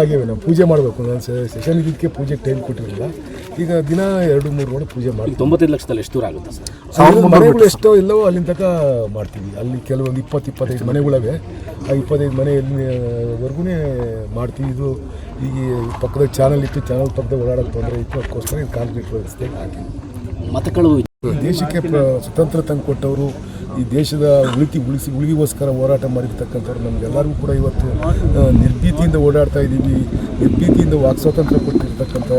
ಹಾಗೇವೆ ನಾವು ಪೂಜೆ ಮಾಡಬೇಕು. ನಾನು ಸೆಷನ್ ಇದಕ್ಕೆ ಪೂಜೆಗೆ ಟೈಮ್ ಕೊಟ್ಟಿರಲಿಲ್ಲ. ಈಗ ದಿನ 2-3 ರೋಡ್ ಪೂಜೆ ಮಾಡ್ತೀವಿ. 95 ಲಕ್ಷದಲ್ಲಿ ಎಷ್ಟು ದೂರ ಆಗುತ್ತೆ ಸರ್? ಮನೆಗಳು ಎಷ್ಟೋ ಇಲ್ಲವೋ ಅಲ್ಲಿಂದ ತನಕ ಮಾಡ್ತೀವಿ. ಅಲ್ಲಿ ಕೆಲವೊಂದು 20-25 ಮನೆಗಳವೆ. ಆ 25 ಮನೆಯಲ್ಲಿವರೆಗೂ ಮಾಡ್ತೀವಿ. ಇದು ಈಗ ಪಕ್ಕದ ಚಾನಲ್ ಇತ್ತು, ಚಾನಲ್ ಪಕ್ಕದ ಓಡಾಡೋಕ್ಕೆ ತೊಂದರೆ ಇತ್ತು, ಅದಕ್ಕೋಸ್ಕರ ಇದು ಕಾಂಕ್ರೀಟ್ ವ್ಯವಸ್ಥೆ ಹಾಕಿ ಮತಗಳು ದೇಶಕ್ಕೆ ಸ್ವತಂತ್ರ ತಂದು ಕೊಟ್ಟವರು, ಈ ದೇಶದ ಉಳಿವಿಗೋಸ್ಕರ ಹೋರಾಟ ಮಾಡಿರ್ತಕ್ಕಂಥವ್ರು ನಮಗೆಲ್ಲರಿಗೂ ಕೂಡ ಇವತ್ತು ನಿರ್ಭೀತಿಯಿಂದ ಓಡಾಡ್ತಾ ಇದ್ದೀವಿ. ನಿರ್ಭೀತಿಯಿಂದ ವಾಕ್ ಸ್ವಾತಂತ್ರ್ಯ ಕೊಟ್ಟಿರ್ತಕ್ಕಂಥ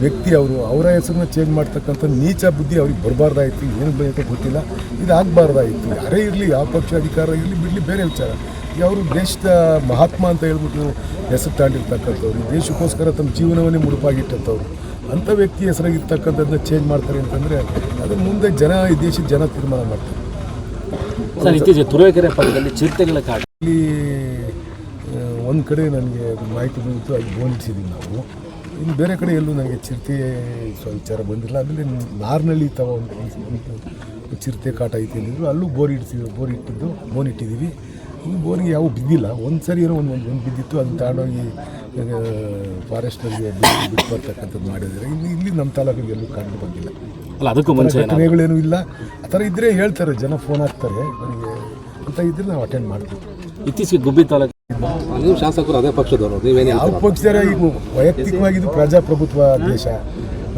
ವ್ಯಕ್ತಿ ಅವರು. ಅವರ ಹೆಸರನ್ನ ಚೇಂಜ್ ಮಾಡ್ತಕ್ಕಂಥ ನೀಚ ಬುದ್ಧಿ ಅವ್ರಿಗೆ ಬರಬಾರ್ದಾಯಿತು. ಏನು ಬೇಕೋ ಗೊತ್ತಿಲ್ಲ, ಇದು ಆಗಬಾರ್ದಾಯಿತು. ಯಾರೇ ಇರಲಿ, ಯಾವ ಪಕ್ಷ ಅಧಿಕಾರ ಇರಲಿ ಬಿಡಲಿ ಬೇರೆ ವಿಚಾರ. ಈಗ ಅವರು ದೇಶದ ಮಹಾತ್ಮ ಅಂತ ಹೇಳ್ಬಿಟ್ಟು ಹೆಸರು ತಾಂಡಿರ್ತಕ್ಕಂಥವ್ರು, ದೇಶಕ್ಕೋಸ್ಕರ ತಮ್ಮ ಜೀವನವನ್ನೇ ಮುಡುಪಾಗಿಟ್ಟಂಥವ್ರು. ಅಂಥ ವ್ಯಕ್ತಿ ಹೆಸರಾಗಿರ್ತಕ್ಕಂಥದ್ದನ್ನ ಚೇಂಜ್ ಮಾಡ್ತಾರೆ ಅಂತಂದರೆ ಅದನ್ನು ಮುಂದೆ ಈ ದೇಶದ ಜನ ತೀರ್ಮಾನ ಮಾಡ್ತಾರೆ. ಸರ್, ಇತ್ತೀಚೆಗೆ ತುರುವೇಕೆರೆ ಪಕ್ಕದಲ್ಲಿ ಚಿರತೆಗಳ ಕಾಟ ಇಲ್ಲಿ ಒಂದು ಕಡೆ ನನಗೆ ಮಾಹಿತಿ ಬಂದಿತ್ತು, ಅಲ್ಲಿ ಬೋನ್ ಇಡ್ಸಿದ್ದೀವಿ ನಾವು. ಇನ್ನು ಬೇರೆ ಕಡೆ ಎಲ್ಲೂ ನನಗೆ ಚಿರತೆ ವಿಚಾರ ಬಂದಿಲ್ಲ. ಆಮೇಲೆ ನಾರ್ನಲ್ಲಿ ಒಂದು ಚಿರತೆ ಕಾಟ ಐತೆ ಅಂದಿದ್ರು, ಅಲ್ಲೂ ಬೋನ್ ಇಟ್ಟಿದ್ದೀವಿ. ಇನ್ನು ಬೋನಿಗೆ ಯಾವ ಬಿದ್ದಿಲ್ಲ. ಒಂದು ಸರಿ ಏನೋ ಒಂದು ಬಿದ್ದಿತ್ತು, ಅದನ್ನು ತಗೊಂಡೋಗಿ ಫಾರೆಸ್ಟ್ನಲ್ಲಿ ಬಿಟ್ಟು ಬರ್ತಕ್ಕಂಥದ್ದು ಮಾಡಿದ್ದಾರೆ. ಇಲ್ಲಿ ನಮ್ಮ ತಾಲೂಕಿಗೆ ಎಲ್ಲೂ ಕಂಡು ಬಂದಿಲ್ಲ. ಅಲ್ಲ, ಅದಕ್ಕೂ ಮುಂಚೆ ಘಟನೆಗಳೇನೂ ಇಲ್ಲ. ಆ ಥರ ಇದ್ದರೆ ಹೇಳ್ತಾರೆ, ಜನ ಫೋನ್ ಹಾಕ್ತಾರೆ ನನಗೆ ಅಂತ ಇದ್ದರೆ ನಾವು ಅಟೆಂಡ್ ಮಾಡ್ತೀವಿ. ಇತ್ತೀಚೆಗೆ ಗುಬ್ಬಿ ತಾಲೂಕು ನೀವು ಶಾಸಕರು ಅದೇ ಪಕ್ಷದವರು, ನೀವೇನು ಯಾವ ಪಕ್ಷದ ಈಗ ವೈಯಕ್ತಿಕವಾಗಿ ಇದು ಪ್ರಜಾಪ್ರಭುತ್ವ ದೇಶ.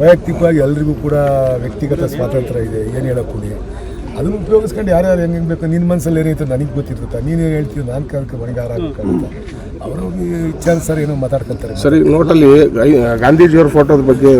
ವೈಯಕ್ತಿಕವಾಗಿ ಎಲ್ರಿಗೂ ಕೂಡ ವ್ಯಕ್ತಿಗತ ಸ್ವಾತಂತ್ರ್ಯ ಇದೆ. ಏನು ಹೇಳೋಕ್ಕೂಡಿ ಅದನ್ನು ಉಪಯೋಗಿಸ್ಕೊಂಡು ಯಾರ್ಯಾರು ಹೆಂಗೆ ಬೇಕು. ನಿನ್ನ ಮನಸ್ಸಲ್ಲಿ ಏನೈತೆ ನನಗೆ ಗೊತ್ತಿರ್ತದೆ. ನೀನೇನು ಹೇಳ್ತೀವಿ, ನಾನು ಕಾಲಕ್ಕೆ ಮನೆಗೆ ಹಾರಾಗಬೇಕಾಗುತ್ತೆ. ಅವರು ವಿಚಾರ ಸರ್ ಏನೋ ಮಾತಾಡ್ಕೊತಾರೆ. ಸರಿ, ನೋಟಲ್ಲಿ ಗಾಂಧೀಜಿಯವ್ರ ಫೋಟೋದ ಬಗ್ಗೆ